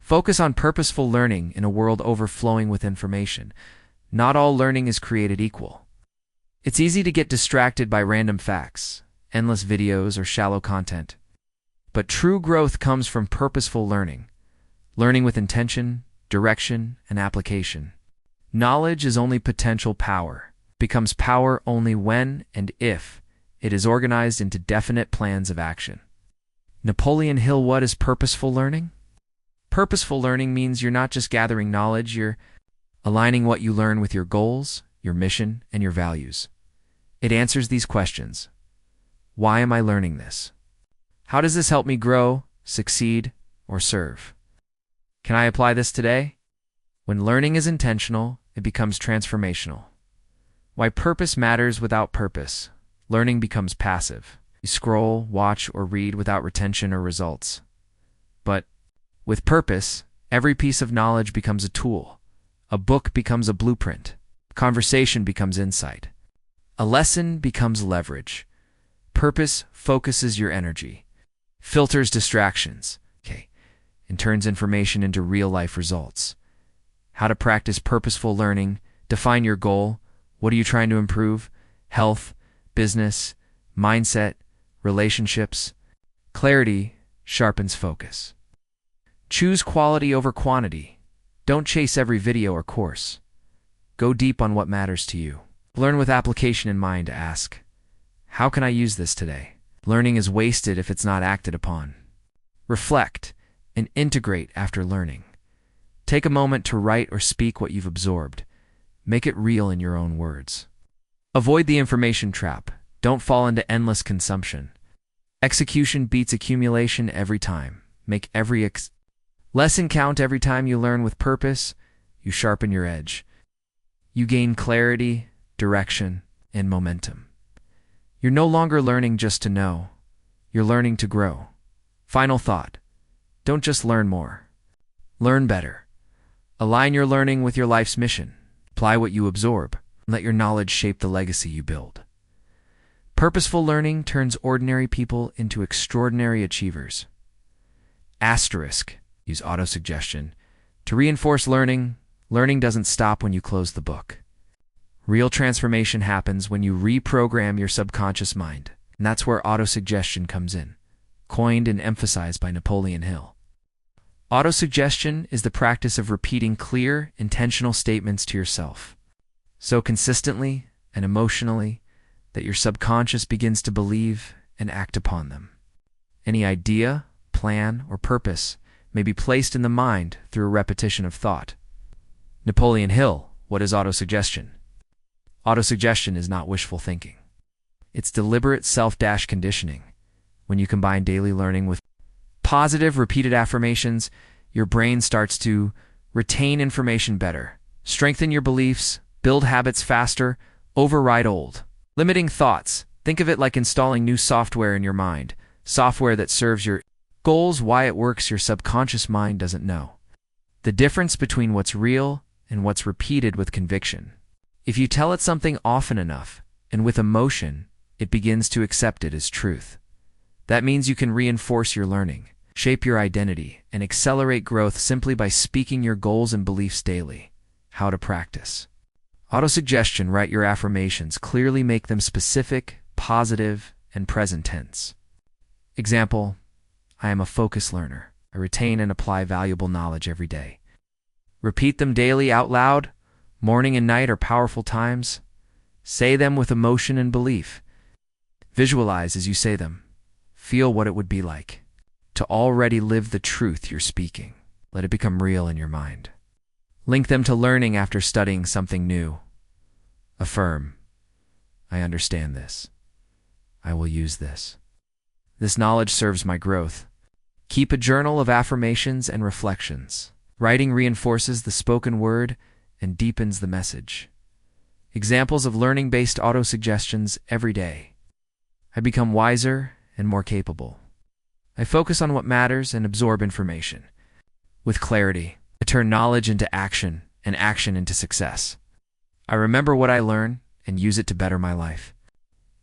Focus on purposeful learning in a world overflowing with information. Not all learning is created equal. It's easy to get distracted by random facts, endless videos, or shallow content. But true growth comes from purposeful learning, learning with intention, direction, and application. Knowledge is only potential power, becomes power only when and if it is organized into definite plans of action. Napoleon Hill, what is purposeful learning? Purposeful learning means you're not just gathering knowledge, you're aligning what you learn with your goals, your mission, and your values. It answers these questions. Why am I learning this? How does this help me grow, succeed, or serve? Can I apply this today? When learning is intentional, it becomes transformational. Why purpose matters without purpose. Learning becomes passive. You scroll, watch, or read without retention or results. But with purpose, every piece of knowledge becomes a tool. A book becomes a blueprint. Conversation becomes insight. A lesson becomes leverage. Purpose focuses your energy, filters distractions, and turns information into real-life results. How to practice purposeful learning. Define your goal. What are you trying to improve? Health, business, mindset, relationships. Clarity sharpens focus. Choose quality over quantity. Don't chase every video or course. Go deep on what matters to you. Learn with application in mind. Ask, how can I use this today? Learning is wasted if it's not acted upon. Reflect and integrate after learning. Take a moment to write or speak what you've absorbed. Make it real in your own words. Avoid the information trap. Don't fall into endless consumption. Execution beats accumulation every time. Make every lesson count. Every time you learn with purpose, you sharpen your edge. You gain clarity, direction, and momentum. You're no longer learning just to know. You're learning to grow. Final thought. Don't just learn more. Learn better. Align your learning with your life's mission. Apply what you absorb. Let your knowledge shape the legacy you build. Purposeful learning turns ordinary people into extraordinary achievers. Asterisk. Use autosuggestion. To reinforce learning, learning doesn't stop when you close the book. Real transformation happens when you reprogram your subconscious mind. And that's where autosuggestion comes in, coined and emphasized by Napoleon Hill. Autosuggestion is the practice of repeating clear, intentional statements to yourself, so consistently and emotionally that your subconscious begins to believe and act upon them. Any idea, plan, or purpose may be placed in the mind through a repetition of thought. Napoleon Hill, what is autosuggestion? Autosuggestion is not wishful thinking. It's deliberate self-conditioning. When you combine daily learning with positive, repeated affirmations, your brain starts to retain information better, strengthen your beliefs, build habits faster, override old, limiting thoughts. Think of it like installing new software in your mind, software that serves your goals. Why it works, your subconscious mind doesn't know. The difference between what's real and what's repeated with conviction. If you tell it something often enough, and with emotion, it begins to accept it as truth. That means you can reinforce your learning, shape your identity, and accelerate growth simply by speaking your goals and beliefs daily. How to practice. Autosuggestion. Write your affirmations. Clearly make them specific, positive, and present tense. Example, I am a focused learner. I retain and apply valuable knowledge every day. Repeat them daily out loud. Morning and night are powerful times. Say them with emotion and belief. Visualize as you say them. Feel what it would be like to already live the truth you're speaking. Let it become real in your mind. Link them to learning after studying something new. Affirm, I understand this. I will use this. This knowledge serves my growth. Keep a journal of affirmations and reflections. Writing reinforces the spoken word and deepens the message. Examples of learning-based autosuggestions every day. I become wiser and more capable. I focus on what matters and absorb information. With clarity, I turn knowledge into action and action into success. I remember what I learn and use it to better my life.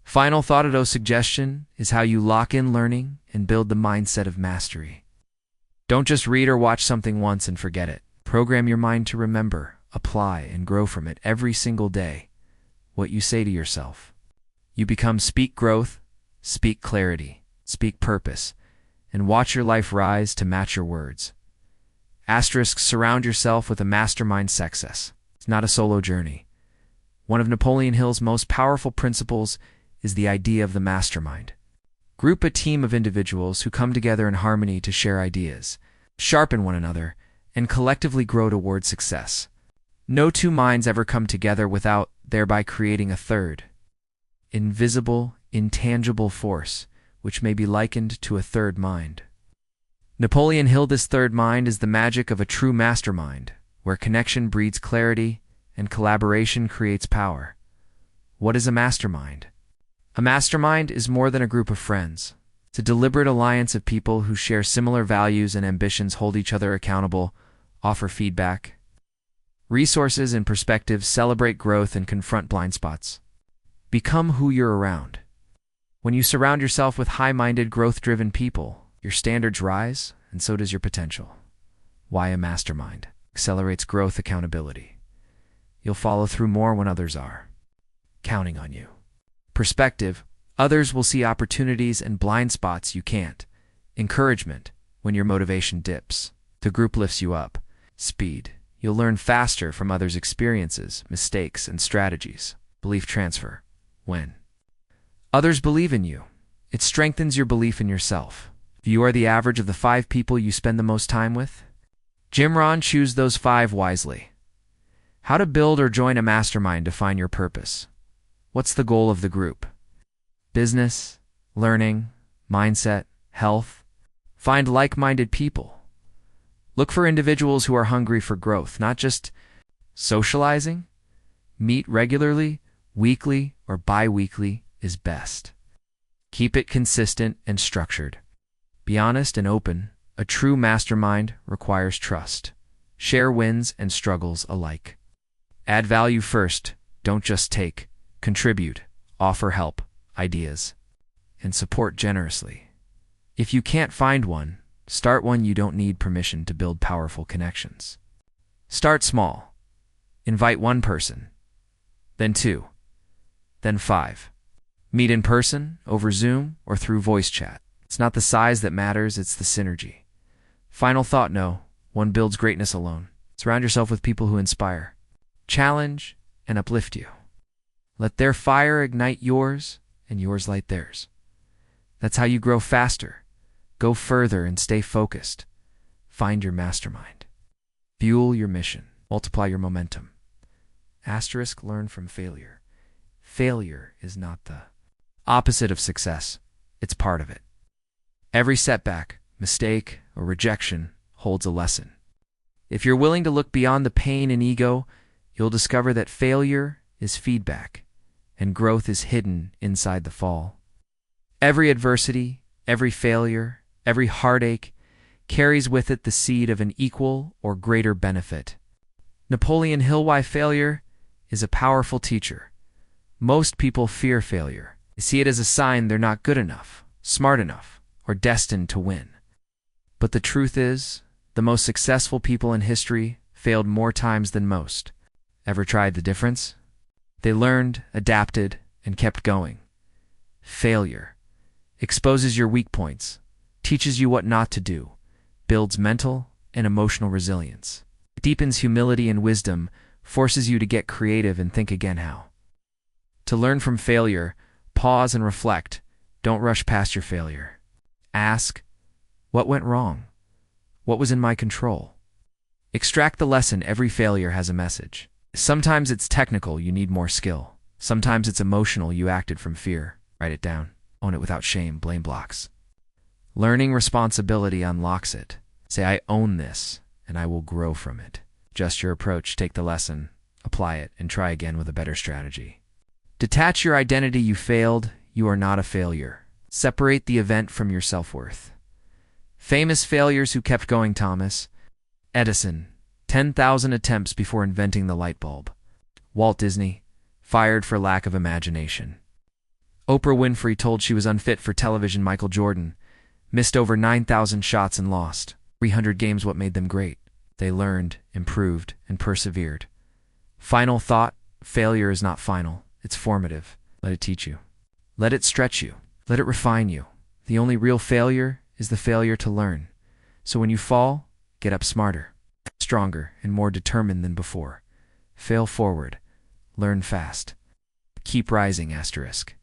Final thought. Autosuggestion is how you lock in learning and build the mindset of mastery. Don't just read or watch something once and forget it. Program your mind to remember, apply, and grow from it every single day. What you say to yourself. You become speak growth, speak clarity, speak purpose, and watch your life rise to match your words. Surround yourself with a mastermind success. It's not a solo journey. One of Napoleon Hill's most powerful principles is the idea of the mastermind. Group a team of individuals who come together in harmony to share ideas, sharpen one another, and collectively grow toward success. No two minds ever come together without thereby creating a third, invisible, intangible force, which may be likened to a third mind. Napoleon Hill, this third mind is the magic of a true mastermind, where connection breeds clarity and collaboration creates power. What is a mastermind? A mastermind is more than a group of friends. It's a deliberate alliance of people who share similar values and ambitions, hold each other accountable, offer feedback, resources and perspectives, celebrate growth, and confront blind spots. Become who you're around. When you surround yourself with high-minded, growth-driven people, your standards rise, and so does your potential. Why a mastermind? Accelerates growth, accountability. You'll follow through more when others are counting on you. Perspective. Others will see opportunities and blind spots you can't. Encouragement. When your motivation dips, the group lifts you up. Speed. You'll learn faster from others' experiences, mistakes, and strategies. Belief transfer. When others believe in you, it strengthens your belief in yourself. If you are the average of the 5 people you spend the most time with, Jim Rohn, choose those 5 wisely. How to build or join a mastermind. Define your purpose. What's the goal of the group? Business, learning, mindset, health. Find like-minded people. Look for individuals who are hungry for growth, not just socializing. Meet regularly, weekly or bi-weekly is best. Keep it consistent and structured. Be honest and open. A true mastermind requires trust. Share wins and struggles alike. Add value first, don't just take. Contribute, offer help, ideas, and support generously. If you can't find one, start one. You don't need permission to build powerful connections. Start small. Invite 1 person, then 2, then 5. Meet in person, over Zoom, or through voice chat. It's not the size that matters, it's the synergy. Final thought, no one builds greatness alone. Surround yourself with people who inspire, challenge, and uplift you. Let their fire ignite yours, and yours light theirs. That's how you grow faster, go further, and stay focused. Find your mastermind. Fuel your mission. Multiply your momentum. Learn from failure. Failure is not the opposite of success. It's part of it. Every setback, mistake, or rejection holds a lesson. If you're willing to look beyond the pain and ego, you'll discover that failure is feedback, and growth is hidden inside the fall. Every adversity, every failure, every heartache carries with it the seed of an equal or greater benefit. Napoleon Hill. Why failure is a powerful teacher. Most people fear failure. They see it as a sign they're not good enough, smart enough, or destined to win. But the truth is, the most successful people in history failed more times than most. Ever tried the difference? They learned, adapted, and kept going. Failure exposes your weak points, teaches you what not to do, builds mental and emotional resilience. It deepens humility and wisdom, forces you to get creative and think again how. To learn from failure, pause and reflect. Don't rush past your failure. Ask, what went wrong? What was in my control? Extract the lesson. Every failure has a message. Sometimes it's technical, you need more skill. Sometimes it's emotional, you acted from fear. Write it down. Own it without shame. Blame blocks. Learning responsibility unlocks it. Say, I own this, and I will grow from it. Adjust your approach, take the lesson, apply it, and try again with a better strategy. Detach your identity. You failed, you are not a failure. Separate the event from your self-worth. Famous failures who kept going. Thomas Edison, 10,000 attempts before inventing the light bulb. Walt Disney, fired for lack of imagination. Oprah Winfrey, told she was unfit for television. Michael Jordan, missed over 9,000 shots and lost. 300 games. What made them great? They learned, improved, and persevered. Final thought: failure is not final, it's formative. Let it teach you. Let it stretch you. Let it refine you. The only real failure is the failure to learn. So when you fall, get up smarter, stronger, and more determined than before. Fail forward. Learn fast. Keep rising, asterisk.